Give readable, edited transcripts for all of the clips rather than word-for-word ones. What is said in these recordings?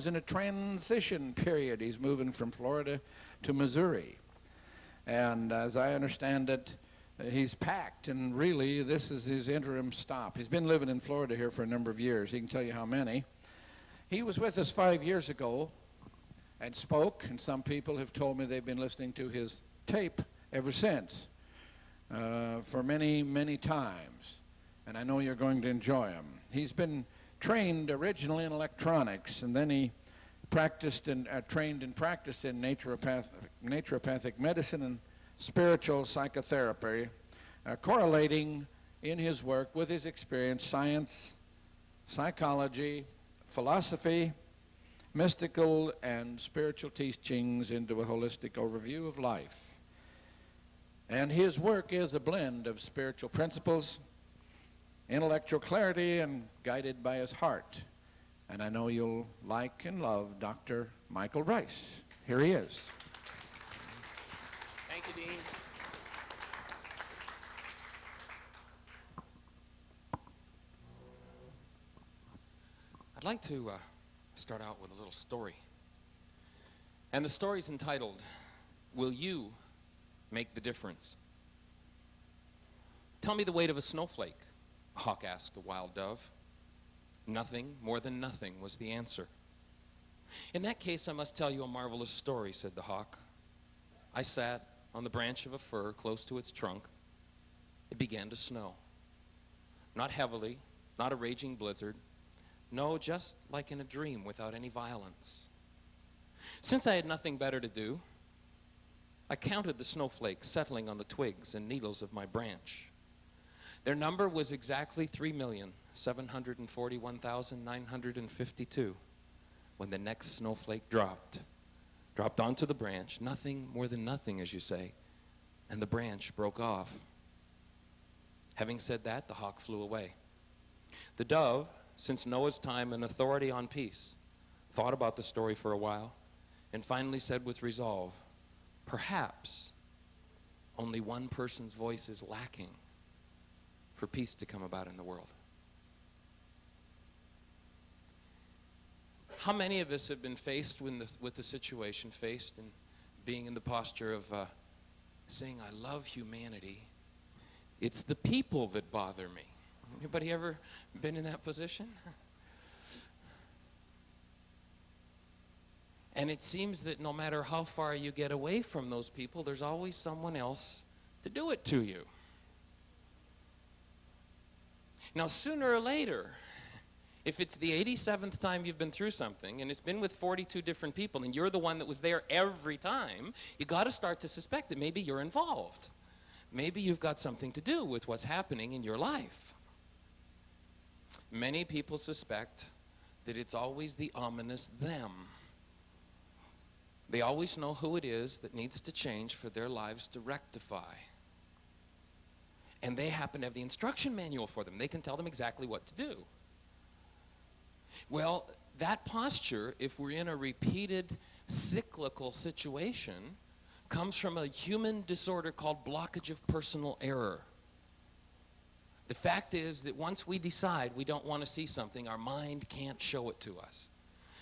in a transition period. He's moving from Florida to Missouri. And as I understand it, he's packed, and really this is his interim stop. He's been living in Florida here for a number of years. He can tell you how many. He was with us 5 years ago and spoke, and some people have told me they've been listening to his tape ever since for many, many times. And I know you're going to enjoy him. He's been trained originally in electronics, and then he practiced and trained and practiced in naturopathic medicine and spiritual psychotherapy, correlating in his work with his experience science, psychology, philosophy, mystical and spiritual teachings into a holistic overview of life. And his work is a blend of spiritual principles, intellectual clarity, and guided by his heart. And I know you'll like and love Dr. Michael Ryce. Here he is. Thank you, Dean. I'd like to start out with a little story. And the story's entitled, Will You Make the Difference? Tell me the weight of a snowflake, a hawk asked a wild dove. Nothing, more than nothing, was the answer. In that case, I must tell you a marvelous story, said the hawk. I sat on the branch of a fir close to its trunk. It began to snow. Not heavily, not a raging blizzard. No, just like in a dream without any violence. Since I had nothing better to do, I counted the snowflakes settling on the twigs and needles of my branch. Their number was exactly 3,741,952 when the next snowflake dropped onto the branch, nothing more than nothing, as you say, and the branch broke off. Having said that, the hawk flew away. The dove, since Noah's time an authority on peace, thought about the story for a while and finally said with resolve, perhaps only one person's voice is lacking for peace to come about in the world. How many of us have been faced with the situation, faced in being in the posture of saying, I love humanity. It's the people that bother me. Anybody ever been in that position? And it seems that no matter how far you get away from those people, there's always someone else to do it to you. Now, sooner or later, if it's the 87th time you've been through something, and it's been with 42 different people, and you're the one that was there every time, you got to start to suspect that maybe you're involved. Maybe you've got something to do with what's happening in your life. Many people suspect that it's always the ominous them. They always know who it is that needs to change for their lives to rectify. And they happen to have the instruction manual for them. They can tell them exactly what to do. Well, that posture, if we're in a repeated cyclical situation, comes from a human disorder called blockage of personal error. The fact is that once we decide we don't want to see something, our mind can't show it to us.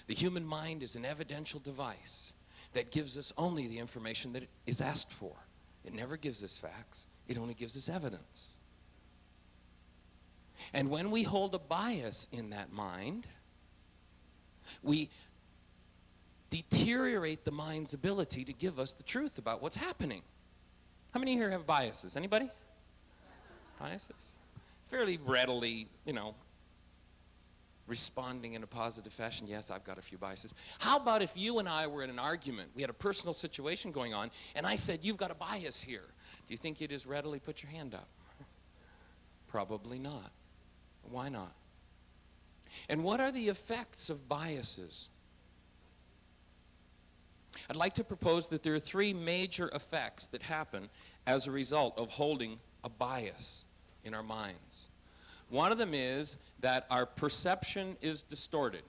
The human mind is an evidential device that gives us only the information that it is asked for. It never gives us facts. It only gives us evidence. And when we hold a bias in that mind, we deteriorate the mind's ability to give us the truth about what's happening. How many here have biases? Anybody? Biases? Fairly readily, responding in a positive fashion. Yes, I've got a few biases. How about if you and I were in an argument, we had a personal situation going on, and I said, you've got a bias here. Do you think you'd as readily put your hand up? Probably not. Why not? And what are the effects of biases? I'd like to propose that there are three major effects that happen as a result of holding a bias in our minds. One of them is that our perception is distorted.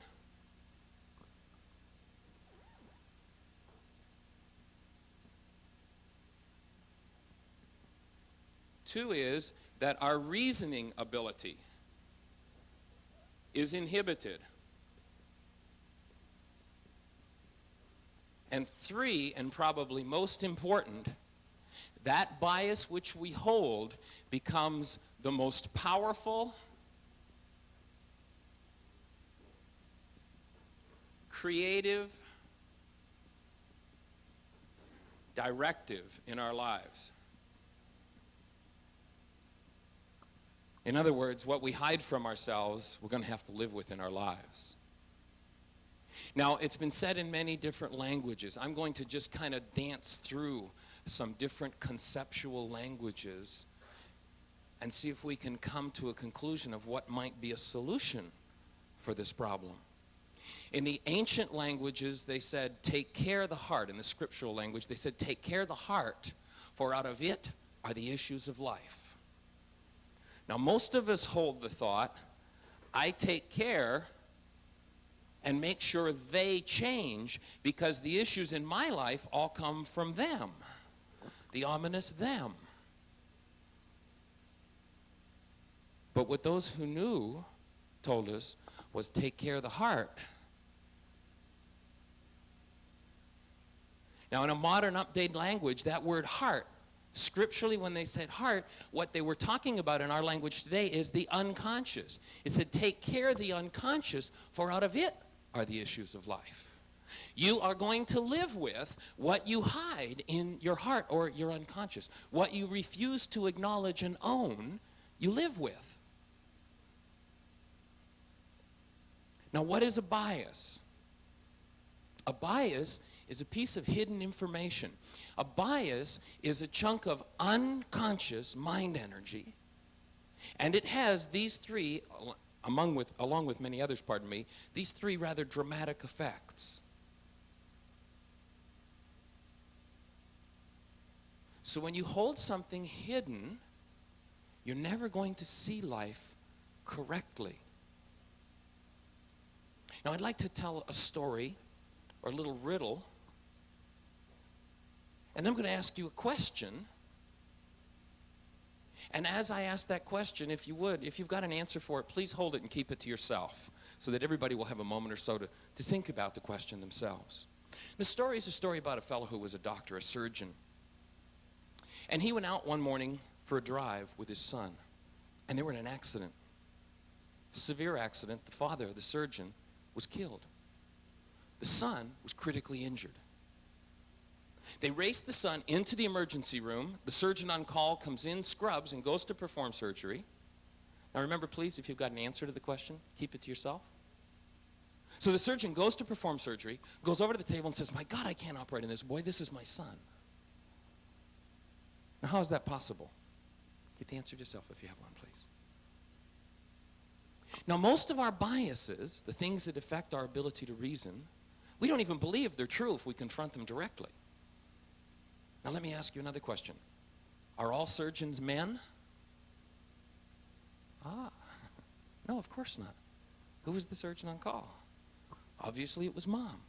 Two is that our reasoning ability is inhibited. And 3, and probably most important, that bias which we hold becomes the most powerful, creative directive in our lives. In other words, what we hide from ourselves, we're going to have to live with in our lives. Now, it's been said in many different languages. I'm going to just kind of dance through some different conceptual languages and see if we can come to a conclusion of what might be a solution for this problem. In the ancient languages, they said, take care of the heart. In the scriptural language, they said, take care of the heart, for out of it are the issues of life. Now, most of us hold the thought, I take care and make sure they change because the issues in my life all come from them, the ominous them. But what those who knew told us was take care of the heart. Now, in a modern updated language, that word heart, scripturally, when they said heart, what they were talking about in our language today is the unconscious. It said, take care of the unconscious, for out of it are the issues of life. You are going to live with what you hide in your heart or your unconscious. What you refuse to acknowledge and own, you live with. Now, what is a bias? A bias is a piece of hidden information. A bias is a chunk of unconscious mind energy, and it has these 3, along with many others, these 3 rather dramatic effects. So when you hold something hidden, you're never going to see life correctly. Now, I'd like to tell a story or a little riddle, and I'm going to ask you a question. And as I ask that question, if you've got an answer for it, please hold it and keep it to yourself so that everybody will have a moment or so to think about the question themselves. The story is a story about a fellow who was a doctor, a surgeon. And he went out one morning for a drive with his son, and they were in an accident. Severe accident. The father, the surgeon, was killed. The son was critically injured. They raced the son into the emergency room. The surgeon on call comes in, scrubs, and goes to perform surgery. Now remember, please, if you've got an answer to the question, keep it to yourself. So the surgeon goes to perform surgery, goes over to the table and says, my God, I can't operate on this boy. This is my son. Now, how is that possible? Keep the answer to yourself if you have one, please. Now, most of our biases, the things that affect our ability to reason, we don't even believe they're true if we confront them directly. Now, let me ask you another question. Are all surgeons men? No, of course not. Who was the surgeon on call? Obviously, it was mom.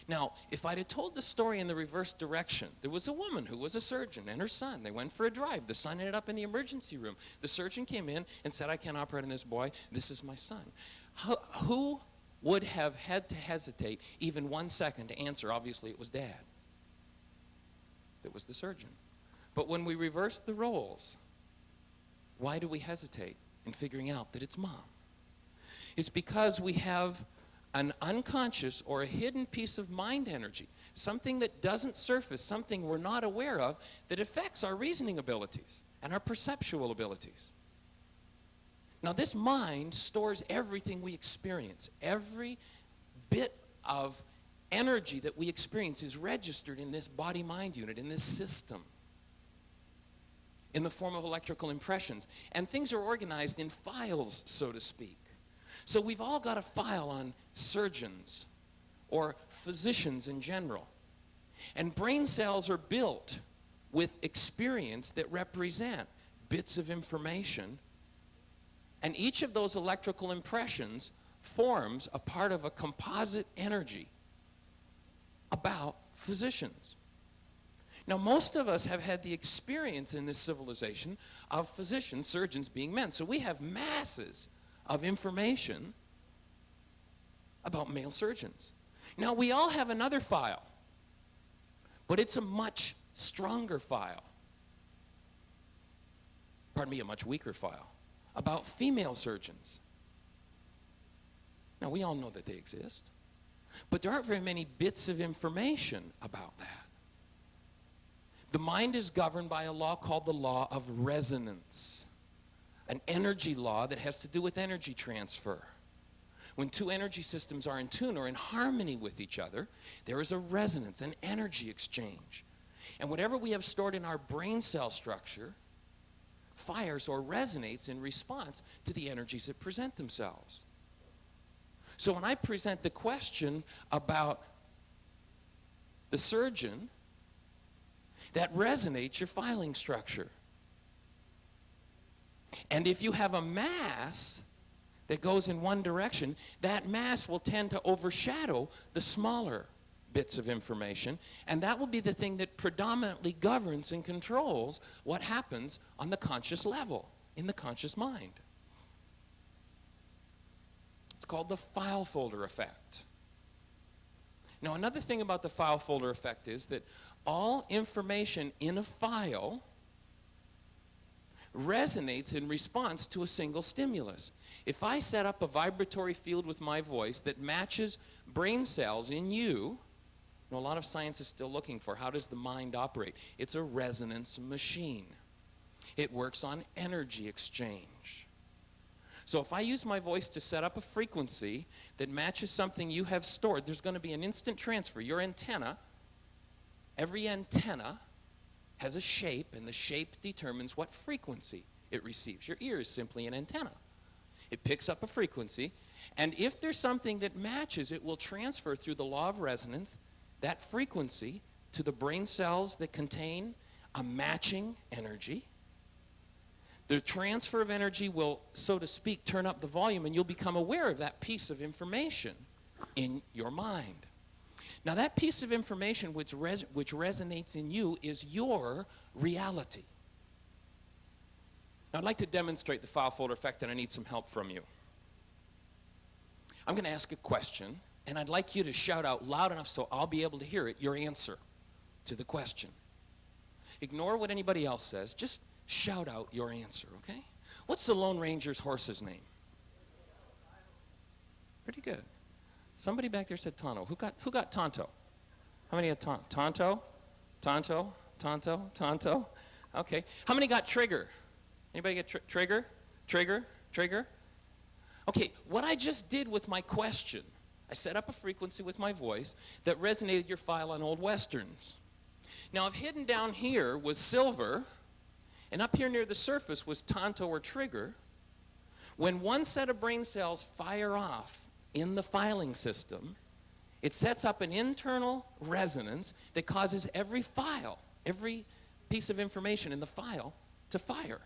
Now, if I'd have told the story in the reverse direction, there was a woman who was a surgeon and her son. They went for a drive. The son ended up in the emergency room. The surgeon came in and said, I can't operate on this boy. This is my son. Who would have had to hesitate even 1 second to answer? Obviously, it was Dad. It was the surgeon. But when we reverse the roles, why do we hesitate in figuring out that it's mom? It's because we have an unconscious or a hidden piece of mind energy, something that doesn't surface, something we're not aware of, that affects our reasoning abilities and our perceptual abilities. Now, this mind stores everything we experience. Every bit of energy that we experience is registered in this body-mind unit, in this system, in the form of electrical impressions. And things are organized in files, so to speak. So we've all got a file on surgeons or physicians in general. And brain cells are built with experience that represent bits of information. And each of those electrical impressions forms a part of a composite energy about physicians. Now, most of us have had the experience in this civilization of physicians, surgeons being men. So we have masses of information about male surgeons. Now, we all have another file, but it's a much stronger file. Pardon me, a much weaker file, about female surgeons. Now, we all know that they exist, but there aren't very many bits of information about that. The mind is governed by a law called the law of resonance, an energy law that has to do with energy transfer. When two energy systems are in tune or in harmony with each other, there is a resonance, an energy exchange. And whatever we have stored in our brain cell structure fires or resonates in response to the energies that present themselves. So when I present the question about the surgeon, that resonates your filing structure. And if you have a mass that goes in one direction, that mass will tend to overshadow the smaller bits of information, and that will be the thing that predominantly governs and controls what happens on the conscious level, in the conscious mind. It's called the file folder effect. Now, another thing about the file folder effect is that all information in a file resonates in response to a single stimulus. If I set up a vibratory field with my voice that matches brain cells in you, a lot of science is still looking for how does the mind operate. It's a resonance machine. It works on energy exchange. So if I use my voice to set up a frequency that matches something you have stored, there's going to be an instant transfer. Your antenna, every antenna has a shape, and the shape determines what frequency it receives. Your ear is simply an antenna. It picks up a frequency, and if there's something that matches, it will transfer through the law of resonance that frequency to the brain cells that contain a matching energy. The transfer of energy will, so to speak, turn up the volume, and you'll become aware of that piece of information in your mind. Now, that piece of information which resonates in you is your reality. Now, I'd like to demonstrate the file folder effect, and I need some help from you. I'm going to ask a question, and I'd like you to shout out loud enough so I'll be able to hear it, your answer to the question. Ignore what anybody else says. Just shout out your answer, okay? What's the Lone Ranger's horse's name? Pretty good. Somebody back there said Tonto. Who got Tonto? How many had Tonto? Tonto? Tonto? Tonto? Okay. How many got Trigger? Anybody get Trigger? Trigger? Trigger? Okay, what I just did with my question, I set up a frequency with my voice that resonated your file on old westerns. Now, if hidden down here was silver, and up here near the surface was Tonto or Trigger, when one set of brain cells fire off in the filing system, it sets up an internal resonance that causes every file, every piece of information in the file to fire.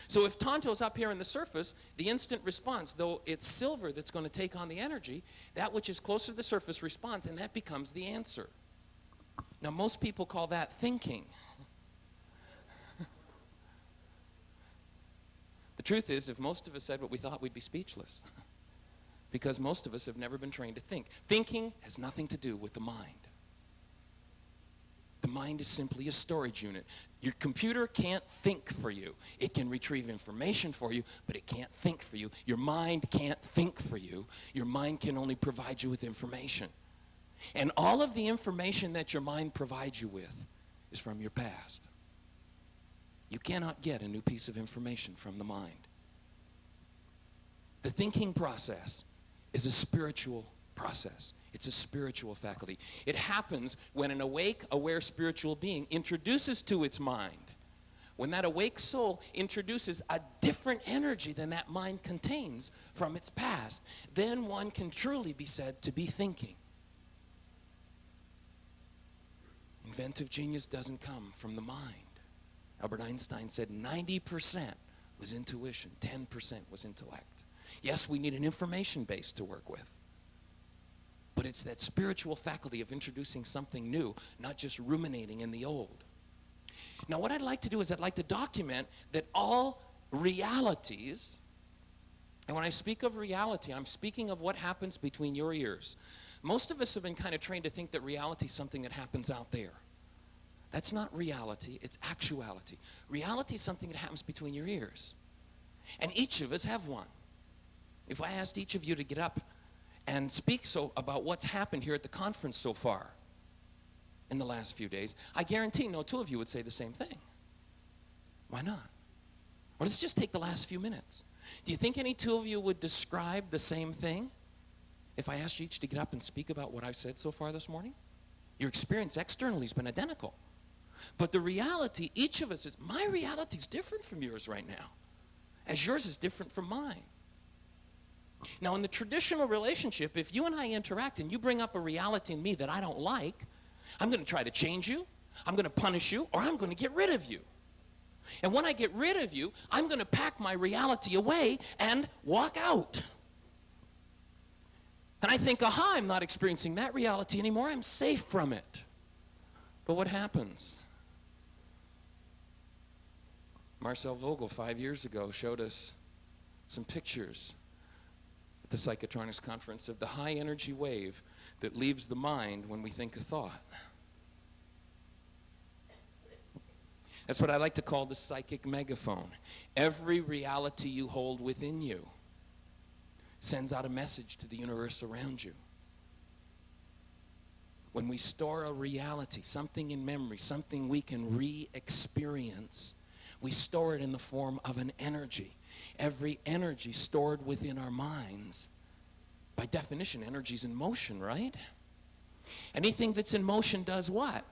So if Tonto's up here in the surface, the instant response, though it's silver that's going to take on the energy, that which is closer to the surface responds, and that becomes the answer. Now, most people call that thinking. The truth is, if most of us said what we thought, we'd be speechless. Because most of us have never been trained to think. Thinking has nothing to do with the mind. The mind is simply a storage unit. Your computer can't think for you. It can retrieve information for you, but it can't think for you. Your mind can't think for you. Your mind can only provide you with information. And all of the information that your mind provides you with is from your past. You cannot get a new piece of information from the mind. The thinking process is a spiritual process. It's a spiritual faculty. It happens when an awake, aware spiritual being introduces to its mind. When that awake soul introduces a different energy than that mind contains from its past, then one can truly be said to be thinking. Inventive genius doesn't come from the mind. Albert Einstein said 90% was intuition, 10% was intellect. Yes, we need an information base to work with. But it's that spiritual faculty of introducing something new, not just ruminating in the old. Now, what I'd like to do is I'd like to document that all realities, and when I speak of reality, I'm speaking of what happens between your ears. Most of us have been kind of trained to think that reality is something that happens out there. That's not reality, it's actuality. Reality is something that happens between your ears. And each of us have one. If I asked each of you to get up and speak about what's happened here at the conference so far in the last few days, I guarantee no two of you would say the same thing. Why not? Well, let's just take the last few minutes. Do you think any two of you would describe the same thing if I asked you each to get up and speak about what I've said so far this morning? Your experience externally has been identical. But the reality, each of us is, my reality is different from yours right now, as yours is different from mine. Now, in the traditional relationship, if you and I interact and you bring up a reality in me that I don't like, I'm going to try to change you, I'm going to punish you, or I'm going to get rid of you. And when I get rid of you, I'm going to pack my reality away and walk out. And I think, aha, I'm not experiencing that reality anymore. I'm safe from it. But what happens? Marcel Vogel 5 years ago showed us some pictures at the Psychotronics conference of the high energy wave that leaves the mind when we think a thought. That's what I like to call the psychic megaphone. Every reality you hold within you sends out a message to the universe around you. When we store a reality, something in memory, something we can re-experience, we store it in the form of an energy. Every energy stored within our minds, by definition, energy's in motion, right? Anything that's in motion does what?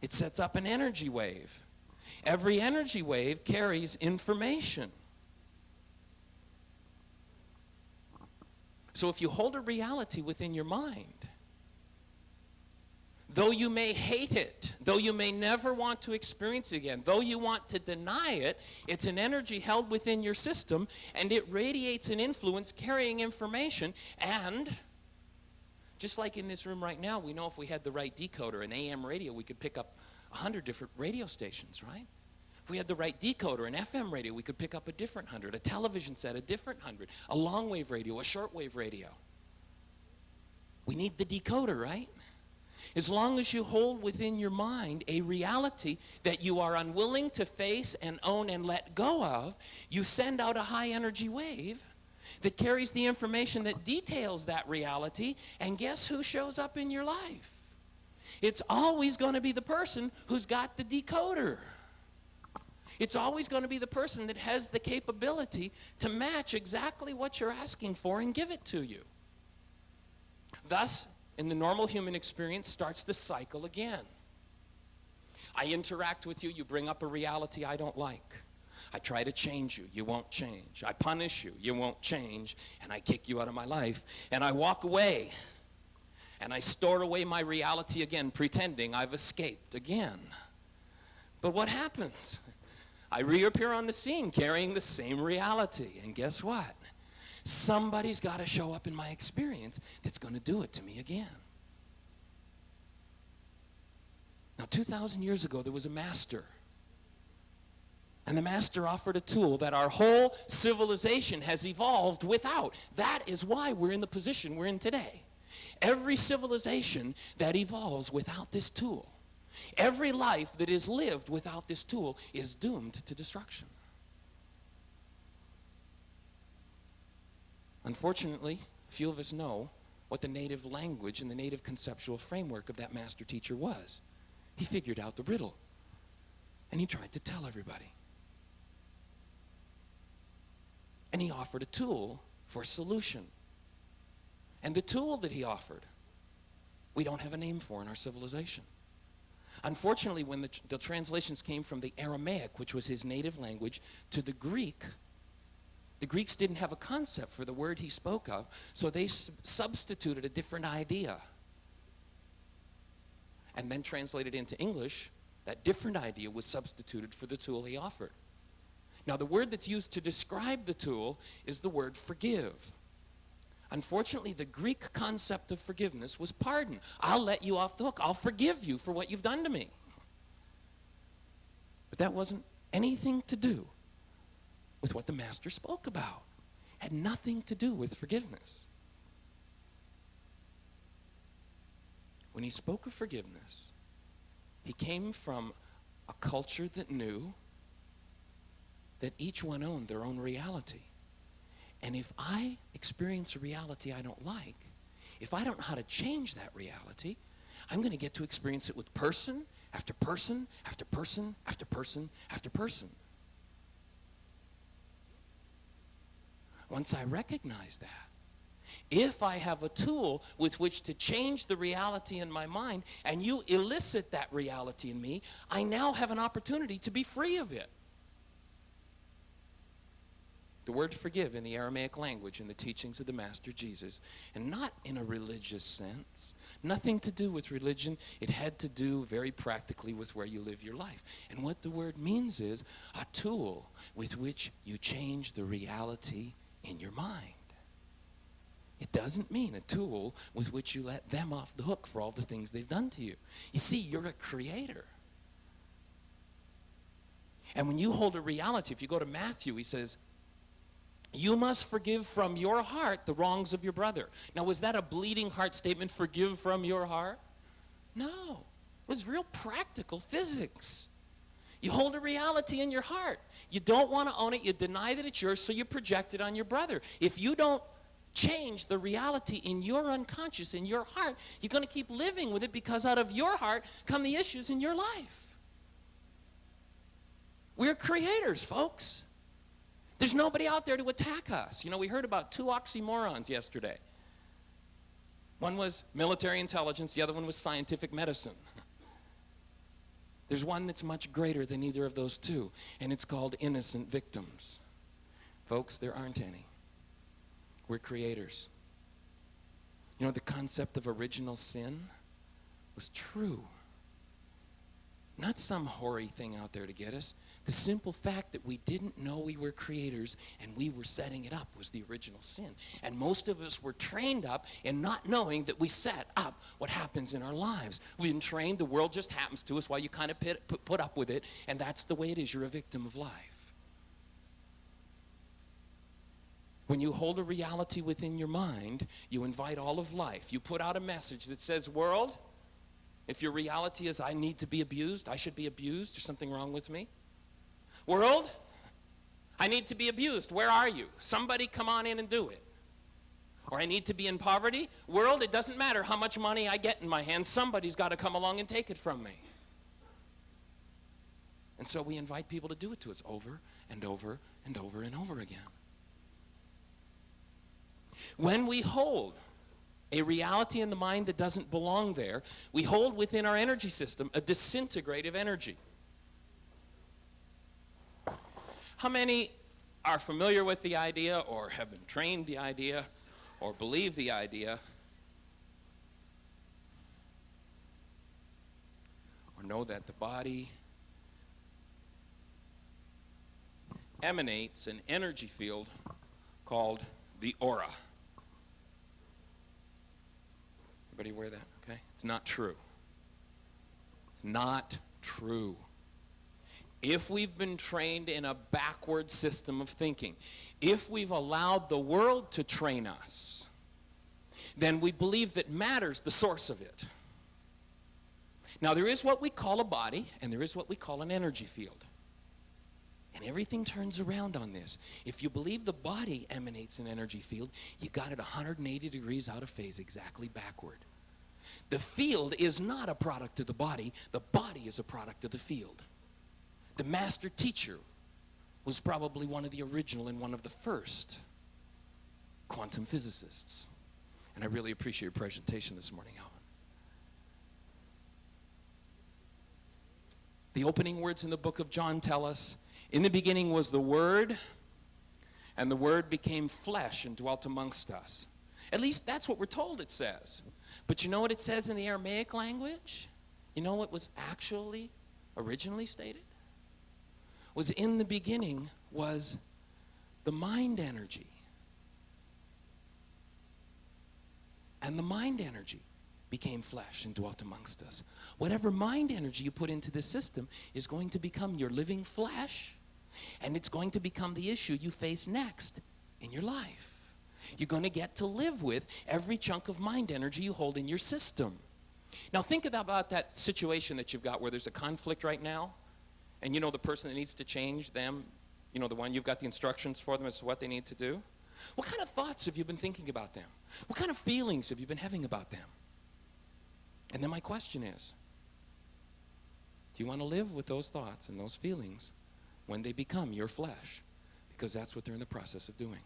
It sets up an energy wave. Every energy wave carries information. So if you hold a reality within your mind, though you may hate it, though you may never want to experience it again, though you want to deny it, it's an energy held within your system, and it radiates an influence carrying information. And just like in this room right now, we know if we had the right decoder, an AM radio, we could pick up 100 different radio stations, right? If we had the right decoder, an FM radio, we could pick up a different 100, a television set, a different 100, a long-wave radio, a short-wave radio. We need the decoder, right? As long as you hold within your mind a reality that you are unwilling to face and own and let go of, you send out a high energy wave that carries the information that details that reality, and guess who shows up in your life? It's always going to be the person who's got the decoder. It's always going to be the person that has the capability to match exactly what you're asking for and give it to you. Thus, in the normal human experience, starts the cycle again. I interact with you, you bring up a reality I don't like. I try to change you, you won't change. I punish you, you won't change, and I kick you out of my life. And I walk away, and I store away my reality again, pretending I've escaped again. But what happens? I reappear on the scene carrying the same reality, and guess what? Somebody's got to show up in my experience that's going to do it to me again. Now, 2,000 years ago, there was a master. And the master offered a tool that our whole civilization has evolved without. That is why we're in the position we're in today. Every civilization that evolves without this tool, every life that is lived without this tool is doomed to destruction. Unfortunately, few of us know what the native language and the native conceptual framework of that master teacher was. He figured out the riddle, and he tried to tell everybody. And he offered a tool for a solution. And the tool that he offered, we don't have a name for in our civilization. Unfortunately, when the translations came from the Aramaic, which was his native language, to the Greek, the Greeks didn't have a concept for the word he spoke of, so they substituted a different idea. And then translated into English, that different idea was substituted for the tool he offered. Now, the word that's used to describe the tool is the word forgive. Unfortunately, the Greek concept of forgiveness was pardon. I'll let you off the hook. I'll forgive you for what you've done to me. But that wasn't anything to do with what the master spoke about. It had nothing to do with forgiveness. When he spoke of forgiveness, he came from a culture that knew that each one owned their own reality. And if I experience a reality I don't like, if I don't know how to change that reality, I'm going to get to experience it with person after person after person after person after person. Once I recognize that, if I have a tool with which to change the reality in my mind, and you elicit that reality in me, I now have an opportunity to be free of it. The word forgive in the Aramaic language in the teachings of the Master Jesus, and not in a religious sense, nothing to do with religion. It had to do very practically with where you live your life. And what the word means is a tool with which you change the reality in your mind. It doesn't mean a tool with which you let them off the hook for all the things they've done to you. You see, you're a creator. And when you hold a reality, if you go to Matthew, he says, you must forgive from your heart the wrongs of your brother. Now, was that a bleeding heart statement, forgive from your heart? No. It was real practical physics. You hold a reality in your heart. You don't want to own it. You deny that it's yours, so you project it on your brother. If you don't change the reality in your unconscious, in your heart, you're going to keep living with it, because out of your heart come the issues in your life. We're creators, folks. There's nobody out there to attack us. You know, we heard about two oxymorons yesterday. One was military intelligence, the other one was scientific medicine. There's one that's much greater than either of those two, and it's called innocent victims. Folks, there aren't any. We're creators. You know, the concept of original sin was true. Not some hoary thing out there to get us. The simple fact that we didn't know we were creators and we were setting it up was the original sin. And most of us were trained up in not knowing that we set up what happens in our lives. We've been trained, the world just happens to us while you kind of put up with it, and that's the way it is. You're a victim of life. When you hold a reality within your mind, you invite all of life. You put out a message that says, world, if your reality is I need to be abused, I should be abused, there's something wrong with me. World, I need to be abused. Where are you? Somebody come on in and do it. Or I need to be in poverty. World, it doesn't matter how much money I get in my hands. Somebody's got to come along and take it from me. And so we invite people to do it to us over and over and over and over again. When we hold a reality in the mind that doesn't belong there, we hold within our energy system a disintegrative energy. How many are familiar with the idea, or have been trained the idea, or believe the idea, or know that the body emanates an energy field called the aura? Everybody aware of that? Okay? It's not true. It's not true. If we've been trained in a backward system of thinking, if we've allowed the world to train us, then we believe that matter's the source of it. Now, there is what we call a body, and there is what we call an energy field. And everything turns around on this. If you believe the body emanates an energy field, you got it 180 degrees out of phase, exactly backward. The field is not a product of the body is a product of the field. The master teacher was probably one of the original and one of the first quantum physicists. And I really appreciate your presentation this morning, Alvin. The opening words in the book of John tell us, in the beginning was the Word, and the Word became flesh and dwelt amongst us. At least that's what we're told it says. But you know what it says in the Aramaic language? You know what was actually originally stated? Was in the beginning was the mind energy. And the mind energy became flesh and dwelt amongst us. Whatever mind energy you put into this system is going to become your living flesh, and it's going to become the issue you face next in your life. You're going to get to live with every chunk of mind energy you hold in your system. Now think about that situation that you've got where there's a conflict right now, and you know the person that needs to change them, you know the one you've got the instructions for them as to what they need to do. What kind of thoughts have you been thinking about them? What kind of feelings have you been having about them? And then my question is, do you want to live with those thoughts and those feelings when they become your flesh? Because that's what they're in the process of doing.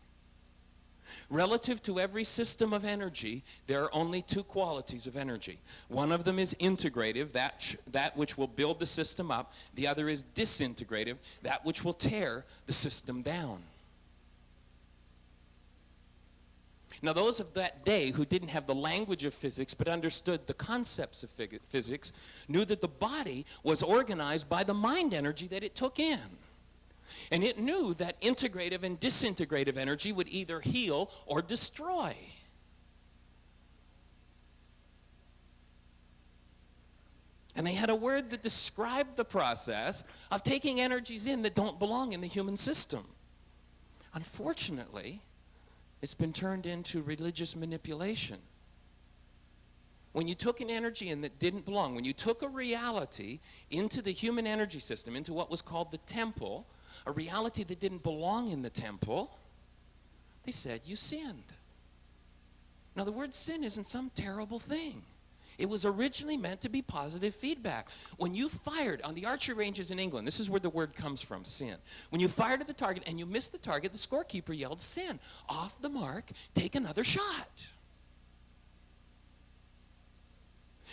Relative to every system of energy, there are only two qualities of energy. One of them is integrative, that which will build the system up. The other is disintegrative, that which will tear the system down. Now, those of that day who didn't have the language of physics but understood the concepts of physics knew that the body was organized by the mind energy that it took in. And it knew that integrative and disintegrative energy would either heal or destroy. And they had a word that described the process of taking energies in that don't belong in the human system. Unfortunately, it's been turned into religious manipulation. When you took an energy in that didn't belong, when you took a reality into the human energy system, into what was called the temple, a reality that didn't belong in the temple, they said you sinned. Now the word sin isn't some terrible thing. It was originally meant to be positive feedback. When you fired on the archery ranges in England, this is where the word comes from, sin. When you fired at the target and you missed the target, the scorekeeper yelled, sin. Off the mark, take another shot.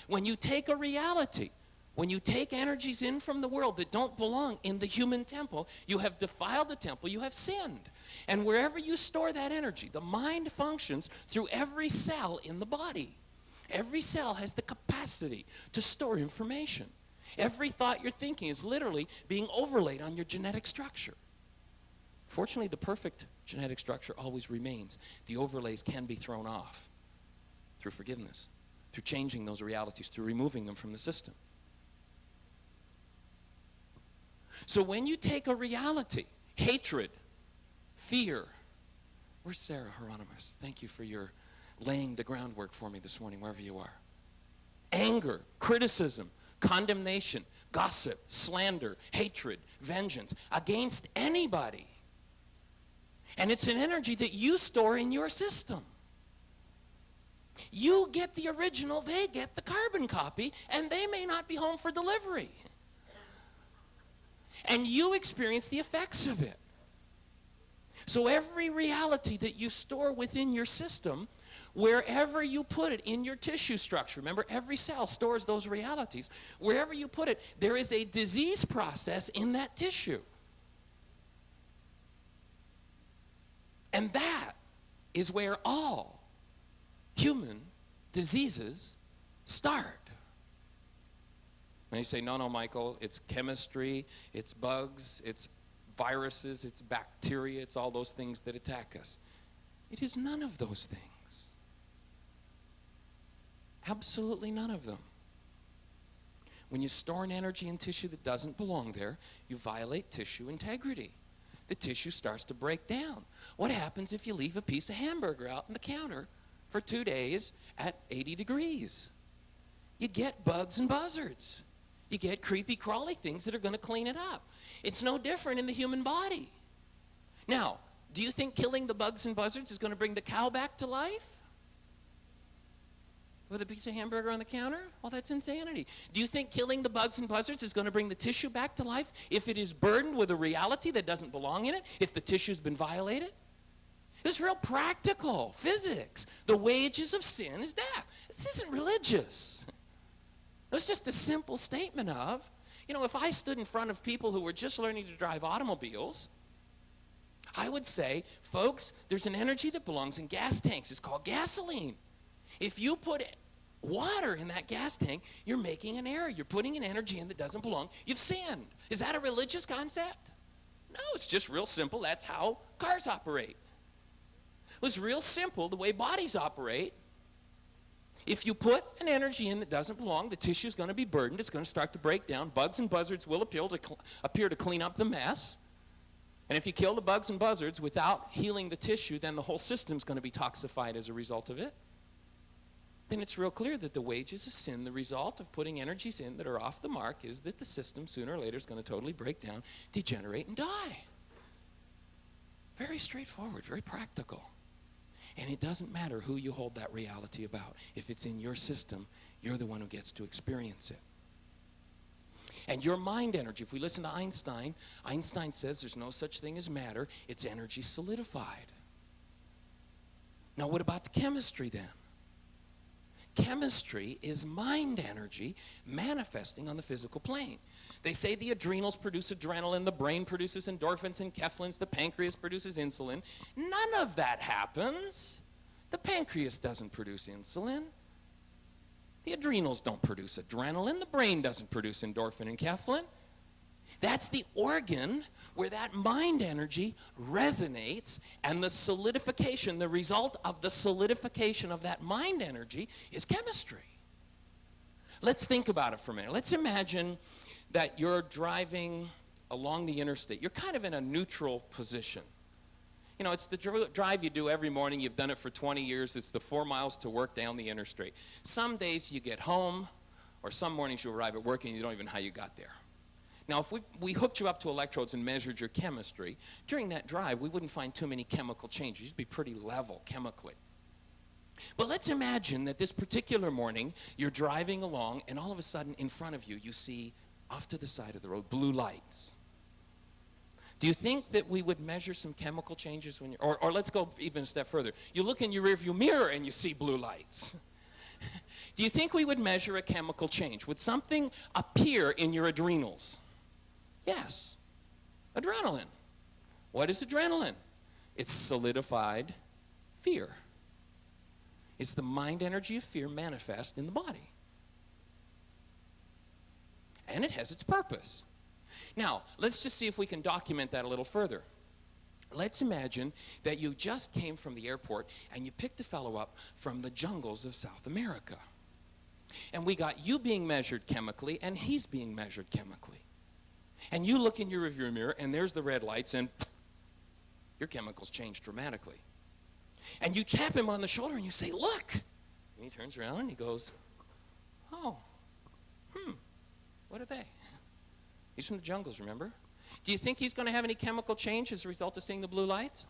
When you take a reality, when you take energies in from the world that don't belong in the human temple, you have defiled the temple, you have sinned. And wherever you store that energy, the mind functions through every cell in the body. Every cell has the capacity to store information. Every thought you're thinking is literally being overlaid on your genetic structure. Fortunately, the perfect genetic structure always remains. The overlays can be thrown off through forgiveness, through changing those realities, through removing them from the system. So when you take a reality, hatred, fear, where's Sarah Hieronymus? Thank you for your laying the groundwork for me this morning, wherever you are. Anger, criticism, condemnation, gossip, slander, hatred, vengeance against anybody. And it's an energy that you store in your system. You get the original, they get the carbon copy, and they may not be home for delivery. And you experience the effects of it. So every reality that you store within your system, wherever you put it in your tissue structure, remember every cell stores those realities, wherever you put it, there is a disease process in that tissue. And that is where all human diseases start. And you say, no, Michael, it's chemistry, it's bugs, it's viruses, it's bacteria, it's all those things that attack us. It is none of those things. Absolutely none of them. When you store an energy in tissue that doesn't belong there, you violate tissue integrity. The tissue starts to break down. What happens if you leave a piece of hamburger out on the counter for 2 days at 80 degrees? You get bugs and buzzards. You get creepy, crawly things that are going to clean it up. It's no different in the human body. Now, do you think killing the bugs and buzzards is going to bring the cow back to life? With a piece of hamburger on the counter? Well, that's insanity. Do you think killing the bugs and buzzards is going to bring the tissue back to life if it is burdened with a reality that doesn't belong in it, if the tissue's been violated? It's real practical physics. The wages of sin is death. This isn't religious. It's just a simple statement of, if I stood in front of people who were just learning to drive automobiles, I would say, folks, there's an energy that belongs in gas tanks. It's called gasoline. If you put water in that gas tank, you're making an error. You're putting an energy in that doesn't belong. You've sinned. Is that a religious concept? No, it's just real simple. That's how cars operate. It was real simple the way bodies operate. If you put an energy in that doesn't belong, the tissue is going to be burdened. It's going to start to break down. Bugs and buzzards will appear to clean up the mess. And if you kill the bugs and buzzards without healing the tissue, then the whole system is going to be toxified as a result of it. then it's real clear that the wages of sin, the result of putting energies in that are off the mark, is that the system sooner or later is going to totally break down, degenerate, and die. Very straightforward, very practical. And it doesn't matter who you hold that reality about. If it's in your system, you're the one who gets to experience it. And your mind energy, if we listen to Einstein, Einstein says there's no such thing as matter, it's energy solidified. Now what about the chemistry then? Chemistry is mind energy manifesting on the physical plane. They say the adrenals produce adrenaline, the brain produces endorphins and enkephalins, the pancreas produces insulin. None of that happens. The pancreas doesn't produce insulin. The adrenals don't produce adrenaline. The brain doesn't produce endorphin and enkephalin. That's the organ where that mind energy resonates, and the solidification, the result of the solidification of that mind energy is chemistry. Let's think about it for a minute. Let's imagine that you're driving along the interstate. You're kind of in a neutral position. You know, it's the drive you do every morning. You've done it for 20 years. It's the 4 miles to work down the interstate. Some days you get home, or some mornings you arrive at work and you don't even know how you got there. Now, if we hooked you up to electrodes and measured your chemistry, during that drive, we wouldn't find too many chemical changes. You'd be pretty level chemically. But let's imagine that this particular morning, you're driving along, and all of a sudden, in front of you, you see, off to the side of the road, blue lights. Do you think that we would measure some chemical changes when you're, or let's go even a step further. You look in your rearview mirror and you see blue lights. Do you think we would measure a chemical change? Would something appear in your adrenals? Yes. Adrenaline. What is adrenaline? It's solidified fear. It's the mind energy of fear manifest in the body. And it has its purpose. Now, let's just see if we can document that a little further. Let's imagine that you just came from the airport and you picked a fellow up from the jungles of South America. And we got you being measured chemically and he's being measured chemically. And you look in your rearview mirror and there's the red lights and your chemicals change dramatically. And you tap him on the shoulder and you say, look. And he turns around and he goes, oh, what are they? He's from the jungles, remember? Do you think he's going to have any chemical change as a result of seeing the blue lights?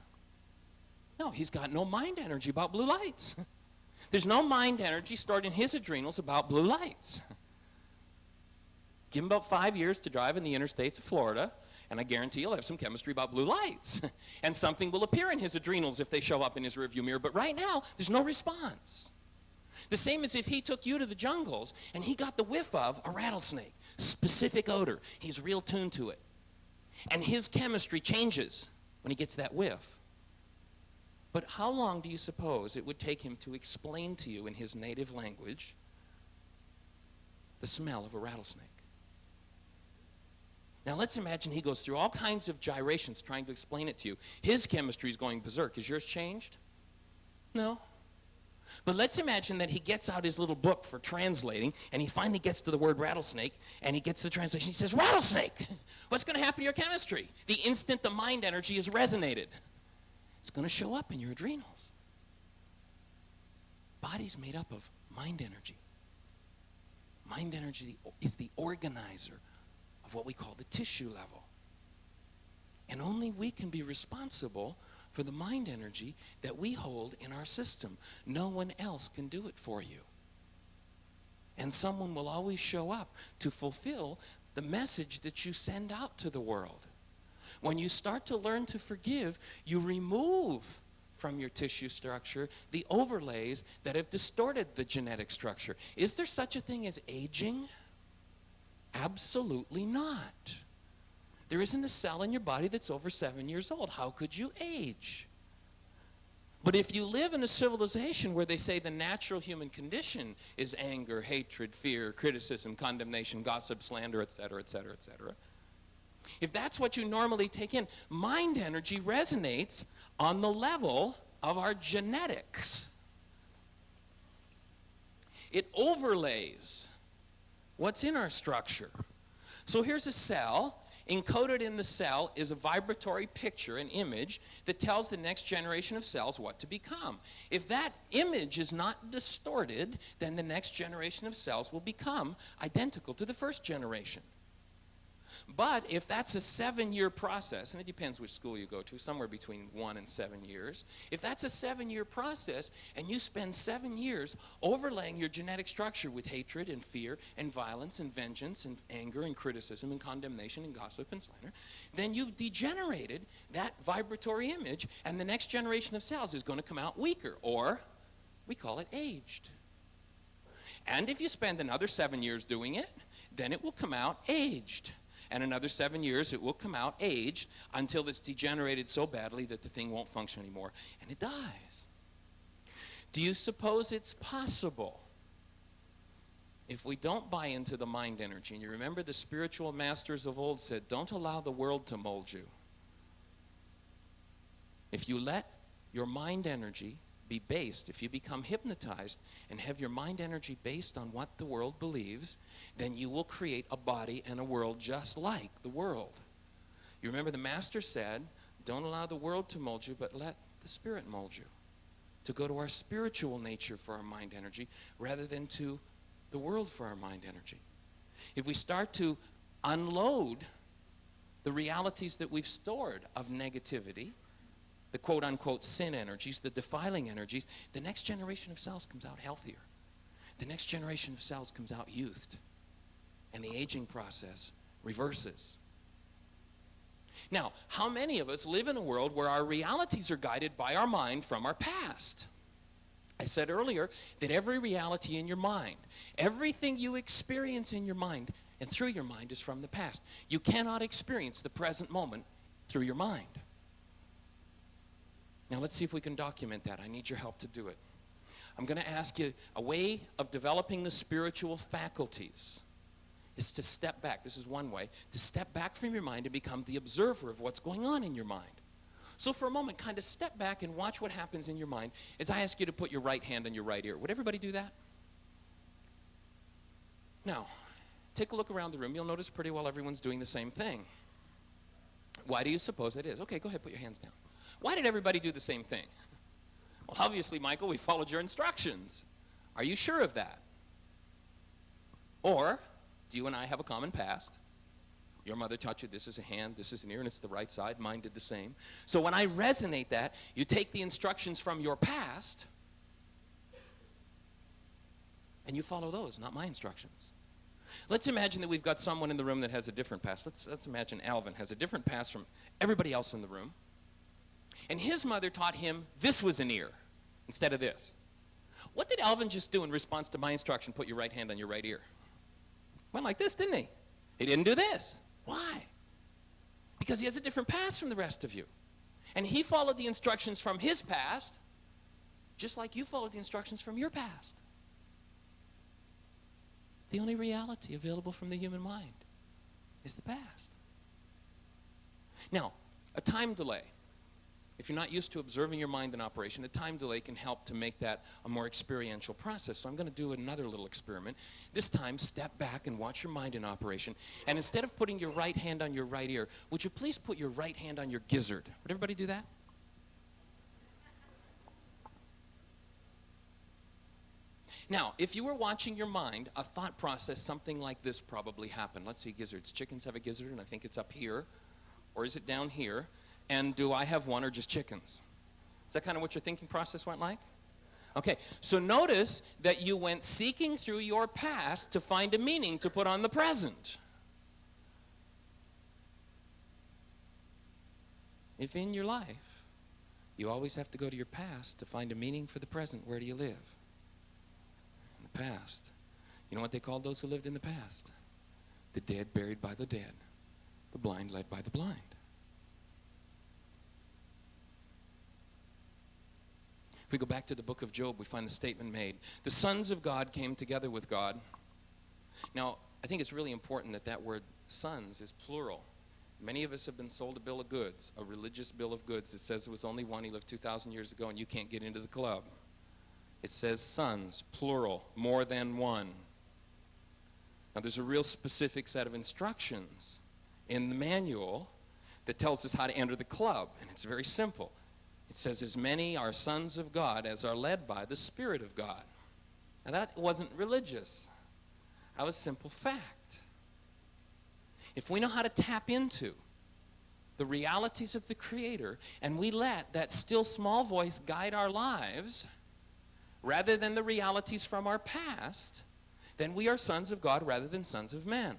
No, he's got no mind energy about blue lights. There's no mind energy stored in his adrenals about blue lights. Give him about 5 years to drive in the interstates of Florida, and I guarantee he'll have some chemistry about blue lights. And something will appear in his adrenals if they show up in his rearview mirror. But right now, there's no response. The same as if he took you to the jungles and he got the whiff of a rattlesnake, specific odor. He's real tuned to it. And his chemistry changes when he gets that whiff. But how long do you suppose it would take him to explain to you in his native language the smell of a rattlesnake? Now let's imagine he goes through all kinds of gyrations trying to explain it to you. His chemistry is going berserk. Is yours changed? No. But let's imagine that he gets out his little book for translating, and he finally gets to the word rattlesnake, and he gets the translation. He says, rattlesnake! What's going to happen to your chemistry? The instant the mind energy is resonated, it's going to show up in your adrenals. Body's made up of mind energy. Mind energy is the organizer of what we call the tissue level. And only we can be responsible for the mind energy that we hold in our system. No one else can do it for you. And someone will always show up to fulfill the message that you send out to the world. When you start to learn to forgive, you remove from your tissue structure the overlays that have distorted the genetic structure. Is there such a thing as aging? Absolutely not. There isn't a cell in your body that's over 7 years old. How could you age? But if you live in a civilization where they say the natural human condition is anger, hatred, fear, criticism, condemnation, gossip, slander, etc., etc., etc., if that's what you normally take in, mind energy resonates on the level of our genetics. It overlays what's in our structure. So here's a cell, encoded in the cell is a vibratory picture, an image, that tells the next generation of cells what to become. If that image is not distorted, then the next generation of cells will become identical to the first generation. But if that's a 7-year process, and it depends which school you go to, somewhere between 1 and 7 years, if that's a 7-year process and you spend 7 years overlaying your genetic structure with hatred and fear and violence and vengeance and anger and criticism and condemnation and gossip and slander, then you've degenerated that vibratory image, and the next generation of cells is going to come out weaker, or we call it aged. And if you spend another 7 years doing it, then it will come out aged. And another 7 years, it will come out aged until it's degenerated so badly that the thing won't function anymore, and it dies. Do you suppose it's possible, if we don't buy into the mind energy, and you remember the spiritual masters of old said, don't allow the world to mold you. If you let your mind energy be based, if you become hypnotized and have your mind energy based on what the world believes, then you will create a body and a world just like the world. You remember the master said, don't allow the world to mold you, but let the spirit mold you. To go to our spiritual nature for our mind energy rather than to the world for our mind energy. If we start to unload the realities that we've stored of negativity, the quote-unquote sin energies, the defiling energies, the next generation of cells comes out healthier. The next generation of cells comes out youthed. And the aging process reverses. Now, how many of us live in a world where our realities are guided by our mind from our past? I said earlier that every reality in your mind, everything you experience in your mind and through your mind is from the past. You cannot experience the present moment through your mind. Now let's see if we can document that. I need your help to do it. I'm going to ask you, a way of developing the spiritual faculties is to step back. This is one way, to step back from your mind and become the observer of what's going on in your mind. So for a moment, kind of step back and watch what happens in your mind as I ask you to put your right hand on your right ear. Would everybody do that? Now, take a look around the room. You'll notice pretty well everyone's doing the same thing. Why do you suppose that is? Okay, go ahead, put your hands down. Why did everybody do the same thing? Well, obviously, Michael, we followed your instructions. Are you sure of that? Or do you and I have a common past? Your mother taught you this is a hand, this is an ear, and it's the right side. Mine did the same. So when I resonate that, you take the instructions from your past and you follow those, not my instructions. Let's imagine that we've got someone in the room that has a different past. Let's imagine Alvin has a different past from everybody else in the room. And his mother taught him this was an ear instead of this. What did Alvin just do in response to my instruction, put your right hand on your right ear? Went like this, didn't he? He didn't do this. Why? Because he has a different past from the rest of you. And he followed the instructions from his past, just like you followed the instructions from your past. The only reality available from the human mind is the past. Now, a time delay. If you're not used to observing your mind in operation, a time delay can help to make that a more experiential process. So I'm going to do another little experiment. This time, step back and watch your mind in operation. And instead of putting your right hand on your right ear, would you please put your right hand on your gizzard? Would everybody do that? Now, if you were watching your mind, a thought process, something like this probably happened. Let's see, gizzards. Chickens have a gizzard, and I think it's up here. Or is it down here? And do I have one or just chickens? Is that kind of what your thinking process went like? Okay, so notice that you went seeking through your past to find a meaning to put on the present. If in your life, you always have to go to your past to find a meaning for the present, where do you live? In the past. You know what they called those who lived in the past? The dead buried by the dead. The blind led by the blind. If we go back to the book of Job, we find the statement made. The sons of God came together with God. Now, I think it's really important that that word sons is plural. Many of us have been sold a bill of goods, a religious bill of goods that says there was only one, he lived 2,000 years ago, and you can't get into the club. It says sons, plural, more than one. Now, there's a real specific set of instructions in the manual that tells us how to enter the club, and it's very simple. It says, as many are sons of God as are led by the Spirit of God. Now that wasn't religious. That was simple fact. If we know how to tap into the realities of the Creator, and we let that still small voice guide our lives, rather than the realities from our past, then we are sons of God rather than sons of men.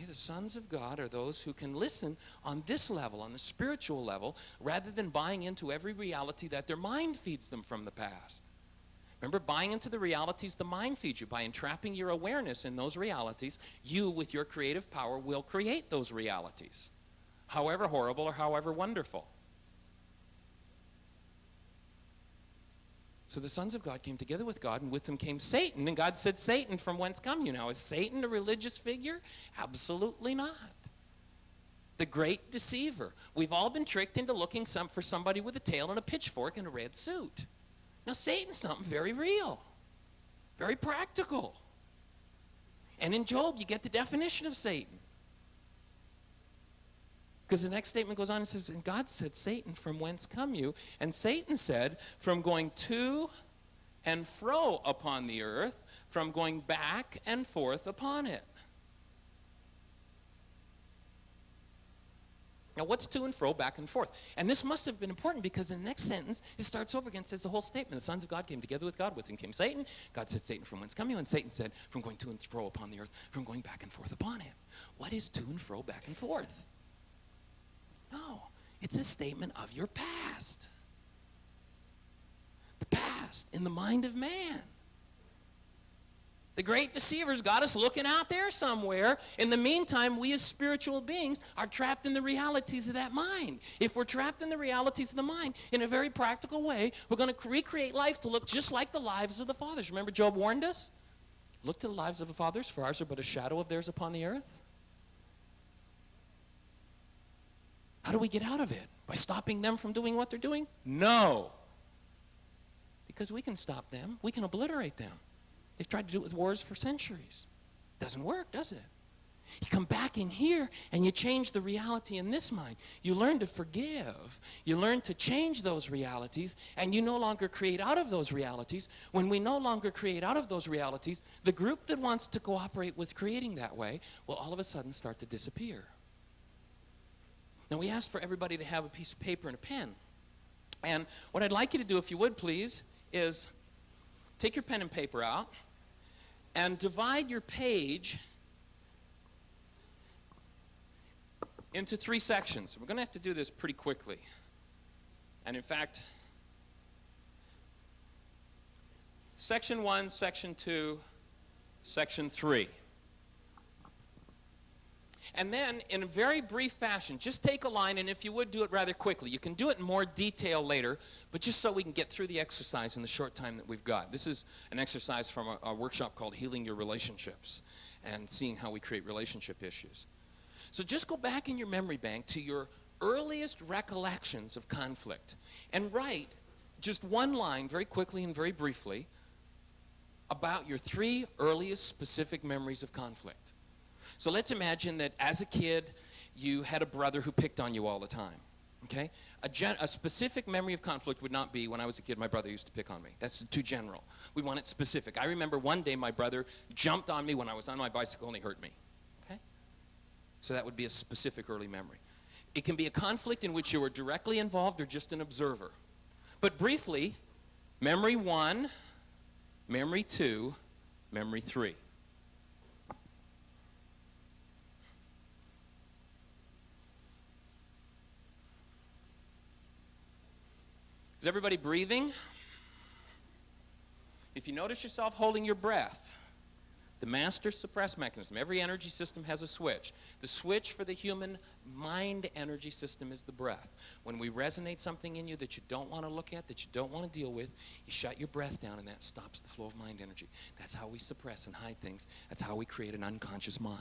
The sons of God are those who can listen on this level, on the spiritual level, rather than buying into every reality that their mind feeds them from the past. Remember, buying into the realities the mind feeds you. By entrapping your awareness in those realities, you, with your creative power, will create those realities, however horrible or however wonderful. So the sons of God came together with God, and with them came Satan. And God said, Satan, from whence come you? Now, is Satan a religious figure? Absolutely not. The great deceiver. We've all been tricked into looking for somebody with a tail and a pitchfork and a red suit. Now, Satan's something very real, very practical. And in Job, you get the definition of Satan. Because the next statement goes on and says, and God said, Satan, from whence come you? And Satan said, from going to and fro upon the earth, from going back and forth upon it. Now, what's to and fro, back and forth? And this must have been important because in the next sentence, it starts over again, says the whole statement. The sons of God came together with God. With him came Satan. God said, Satan, from whence come you? And Satan said, from going to and fro upon the earth, from going back and forth upon it. What is to and fro, back and forth? No, it's a statement of your past. The past in the mind of man. The great deceiver's got us looking out there somewhere. In the meantime, we as spiritual beings are trapped in the realities of that mind. If we're trapped in the realities of the mind, in a very practical way, we're going to recreate life to look just like the lives of the fathers. Remember Job warned us? Look to the lives of the fathers, for ours are but a shadow of theirs upon the earth. How do we get out of it? By stopping them from doing what they're doing? No. Because we can stop them. We can obliterate them. They've tried to do it with wars for centuries. Doesn't work, does it? You come back in here and you change the reality in this mind. You learn to forgive. You learn to change those realities, and you no longer create out of those realities. When we no longer create out of those realities, the group that wants to cooperate with creating that way will all of a sudden start to disappear. Now, we asked for everybody to have a piece of paper and a pen. And what I'd like you to do, if you would please, is take your pen and paper out and divide your page into 3 sections. We're going to have to do this pretty quickly. And in fact, Section 1, Section 2, Section 3. And then, in a very brief fashion, just take a line, and if you would, do it rather quickly. You can do it in more detail later, but just so we can get through the exercise in the short time that we've got. This is an exercise from a workshop called Healing Your Relationships and seeing how we create relationship issues. So just go back in your memory bank to your earliest recollections of conflict and write just one line very quickly and very briefly about your 3 earliest specific memories of conflict. So let's imagine that as a kid, you had a brother who picked on you all the time, okay? A specific memory of conflict would not be, when I was a kid, my brother used to pick on me. That's too general. We want it specific. I remember one day my brother jumped on me when I was on my bicycle and he hurt me, okay? So that would be a specific early memory. It can be a conflict in which you were directly involved or just an observer. But briefly, memory 1, memory 2, memory 3. Is everybody breathing? If you notice yourself holding your breath, the master suppress mechanism, every energy system has a switch. The switch for the human mind energy system is the breath. When we resonate something in you that you don't want to look at, that you don't want to deal with, you shut your breath down and that stops the flow of mind energy. That's how we suppress and hide things. That's how we create an unconscious mind.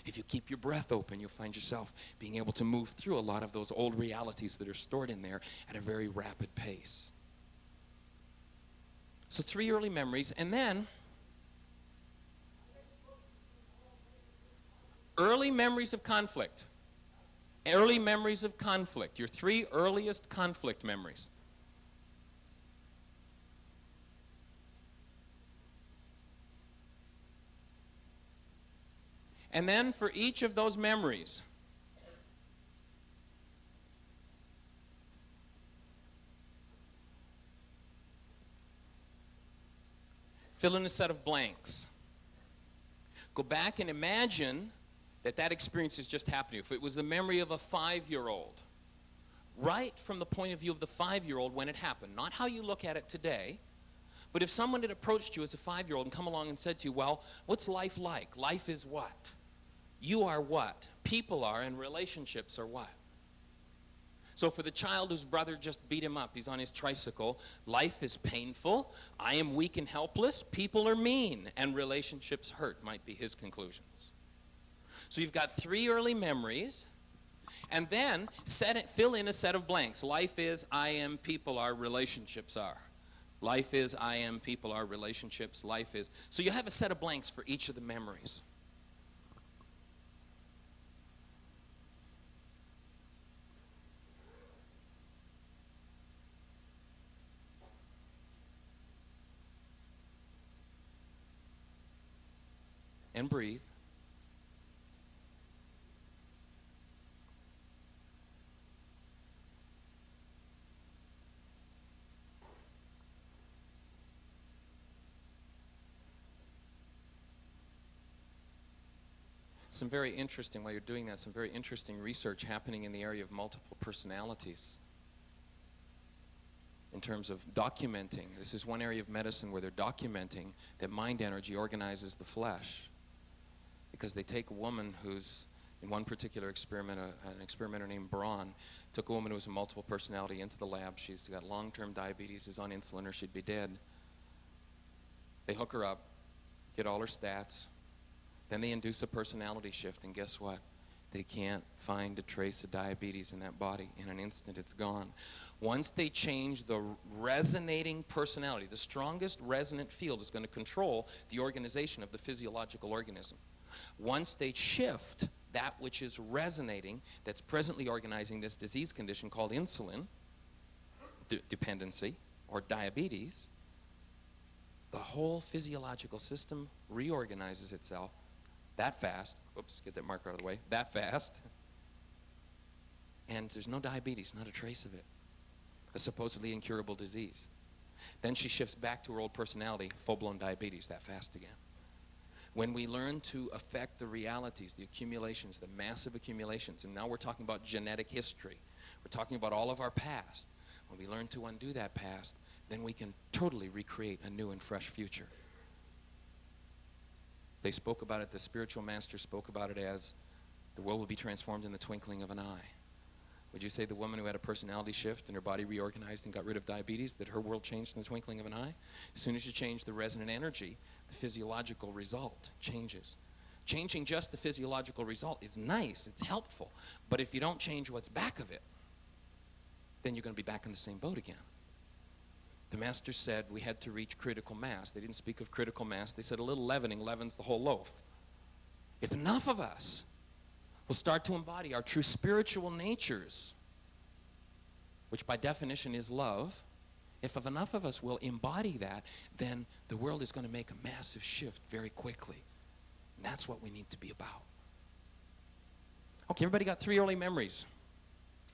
If you keep your breath open, you'll find yourself being able to move through a lot of those old realities that are stored in there at a very rapid pace. So 3 early memories, and then Early memories of conflict. Early memories of conflict. Your 3 earliest conflict memories. And then for each of those memories, fill in a set of blanks. Go back and imagine that experience has just happened to you. If it was the memory of a 5-year-old, right from the point of view of the 5-year-old when it happened, not how you look at it today, but if someone had approached you as a 5-year-old and come along and said to you, well, what's life like? Life is what? You are what? People are, and relationships are what? So for the child whose brother just beat him up, he's on his tricycle, life is painful, I am weak and helpless, people are mean, and relationships hurt, might be his conclusions. So you've got 3 early memories, and then fill in a set of blanks. Life is, I am, people are, relationships are. Life is, I am, people are, relationships, life is. So you have a set of blanks for each of the memories. And breathe. Some very interesting, while you're doing that, some very interesting research happening in the area of multiple personalities in terms of documenting. This is one area of medicine where they're documenting that mind energy organizes the flesh. Because they take a woman who's, in one particular experiment, an experimenter named Braun took a woman who was a multiple personality into the lab. She's got long-term diabetes, is on insulin, or she'd be dead. They hook her up, get all her stats, then they induce a personality shift, and guess what? They can't find a trace of diabetes in that body. In an instant, it's gone. Once they change the resonating personality, the strongest resonant field is going to control the organization of the physiological organism. Once they shift that which is resonating, that's presently organizing this disease condition called insulin dependency or diabetes, the whole physiological system reorganizes itself that fast. Oops, get that marker out of the way. That fast. And there's no diabetes, not a trace of it. A supposedly incurable disease. Then she shifts back to her old personality, full-blown diabetes, that fast again. When we learn to affect the realities, the accumulations, the massive accumulations, and now we're talking about genetic history, we're talking about all of our past. When we learn to undo that past, then we can totally recreate a new and fresh future. They spoke about it, the spiritual master spoke about it as the world will be transformed in the twinkling of an eye. Would you say the woman who had a personality shift and her body reorganized and got rid of diabetes, that her world changed in the twinkling of an eye? As soon as you change the resonant energy, the physiological result changes. Changing just the physiological result is nice, it's helpful, but if you don't change what's back of it, then you're going to be back in the same boat again. The master said we had to reach critical mass. They didn't speak of critical mass. They said a little leavening leavens the whole loaf. If enough of us will start to embody our true spiritual natures, which by definition is love, if enough of us will embody that, then the world is going to make a massive shift very quickly. And that's what we need to be about. Okay, everybody got 3 early memories.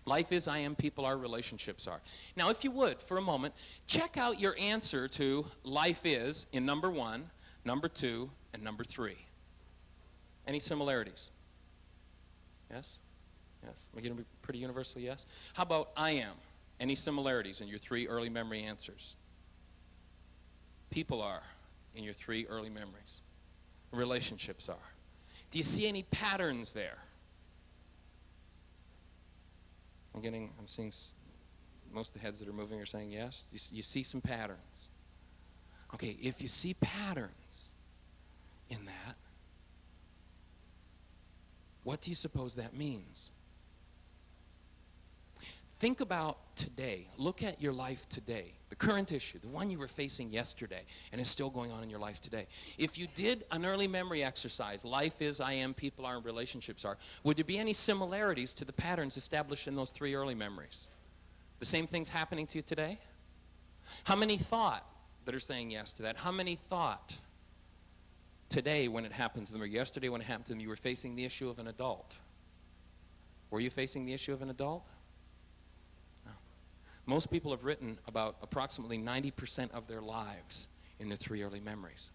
Life is, I am, people are, relationships are. Now, if you would, for a moment, check out your answer to life is in number 1, number 2, and number 3. Any similarities? Yes? Yes? We're going to be pretty universally yes? How about I am? Any similarities in your 3 early memory answers? People are in your 3 early memories. Relationships are. Do you see any patterns there? I'm seeing most of the heads that are moving are saying yes. You see some patterns. Okay, if you see patterns in that, what do you suppose that means? Think about today. Look at your life today. The current issue, the one you were facing yesterday and is still going on in your life today. If you did an early memory exercise, life is, I am, people are, and relationships are, would there be any similarities to the patterns established in those 3 early memories? The same things happening to you today? How many thought that are saying yes to that? How many thought today when it happened to them, or yesterday when it happened to them, you were facing the issue of an adult? Were you facing the issue of an adult? No. Most people have written about approximately 90% of their lives in their 3 early memories.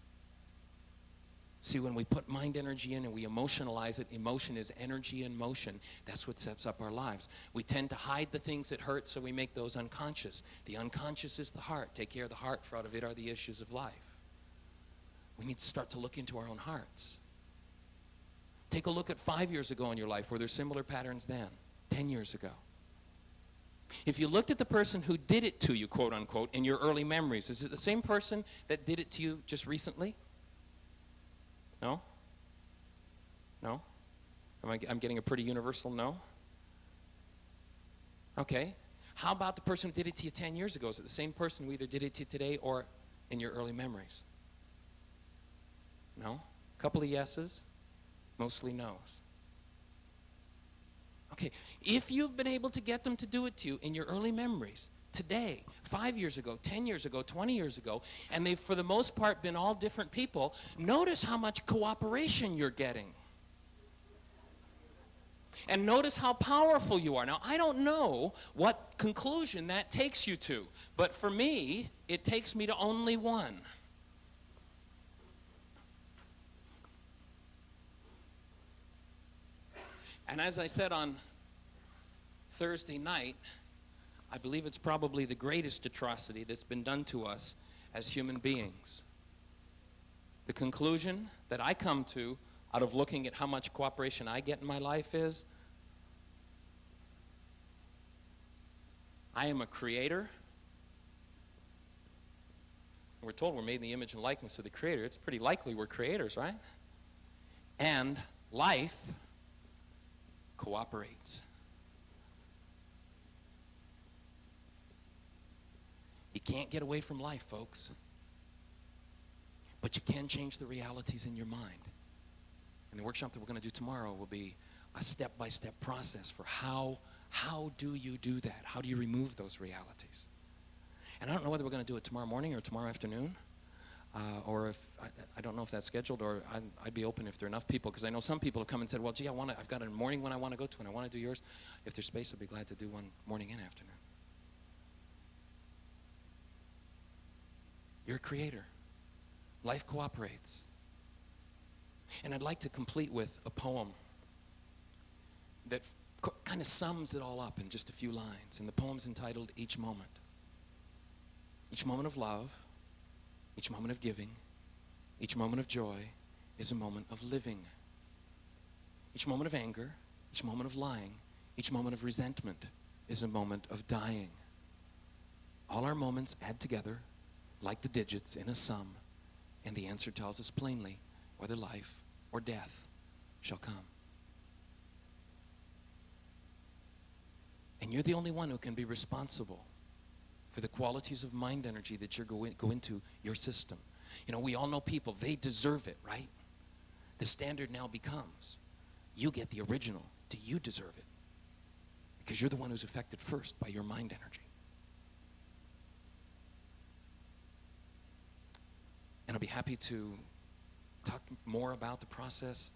See, when we put mind energy in and we emotionalize it, emotion is energy in motion. That's what sets up our lives. We tend to hide the things that hurt, so we make those unconscious. The unconscious is the heart. Take care of the heart, for out of it are the issues of life. We need to start to look into our own hearts. Take a look at 5 years ago in your life. Were there similar patterns then? 10 years ago? If you looked at the person who did it to you, quote unquote, in your early memories, is it the same person that did it to you just recently? No? No? I'm getting a pretty universal no? Okay. How about the person who did it to you 10 years ago? Is it the same person who either did it to you today or in your early memories? No? A couple of yeses, mostly no's. Okay, if you've been able to get them to do it to you in your early memories, today, 5 years ago, 10 years ago, 20 years ago, and they've for the most part been all different people, notice how much cooperation you're getting. And notice how powerful you are. Now, I don't know what conclusion that takes you to, but for me, it takes me to only one. And as I said on Thursday night, I believe it's probably the greatest atrocity that's been done to us as human beings. The conclusion that I come to out of looking at how much cooperation I get in my life is, I am a creator. We're told we're made in the image and likeness of the Creator. It's pretty likely we're creators, right? And life cooperates. You can't get away from life, folks. But you can change the realities in your mind. And the workshop that we're going to do tomorrow will be a step-by-step process for how do you do that? How do you remove those realities? And I don't know whether we're going to do it tomorrow morning or tomorrow afternoon. Or if, I don't know if that's scheduled, or I'd be open if there are enough people, because I know some people have come and said, well, gee, I've got a morning one I want to go to, and I want to do yours. If there's space, I'd be glad to do one morning and afternoon. You're a creator. Life cooperates. And I'd like to complete with a poem that kind of sums it all up in just a few lines. And the poem's entitled Each Moment. Each moment of love, each moment of giving, each moment of joy is a moment of living. Each moment of anger, each moment of lying, each moment of resentment is a moment of dying. All our moments add together like the digits in a sum, and the answer tells us plainly whether life or death shall come. And you're the only one who can be responsible for the qualities of mind energy that you're go into your system. You know, we all know people, they deserve it, right? The standard now becomes, you get the original. Do you deserve it? Because you're the one who's affected first by your mind energy. And I'll be happy to talk more about the process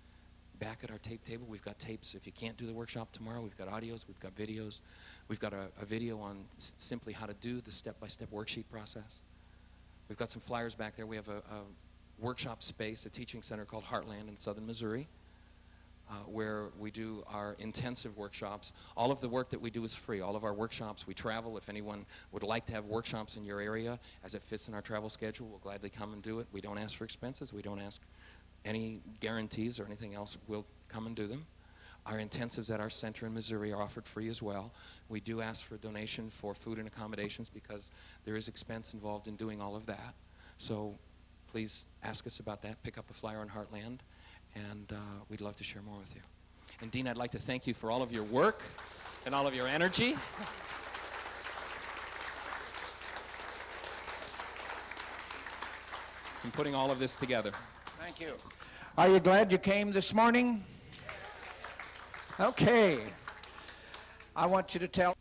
back at our tape table. We've got tapes. If you can't do the workshop tomorrow, we've got audios, we've got videos. We've got a video on simply how to do the step-by-step worksheet process. We've got some flyers back there. We have a workshop space, a teaching center called Heartland in southern Missouri, where we do our intensive workshops. All of the work that we do is free. All of our workshops, we travel. If anyone would like to have workshops in your area as it fits in our travel schedule, we'll gladly come and do it. We don't ask for expenses. We don't ask any guarantees or anything else. We'll come and do them. Our intensives at our center in Missouri are offered free as well. We do ask for a donation for food and accommodations because there is expense involved in doing all of that. So please ask us about that. Pick up a flyer on Heartland, and we'd love to share more with you. And Dean, I'd like to thank you for all of your work and all of your energy. in putting all of this together. Thank you. Are you glad you came this morning? Okay. I want you to tell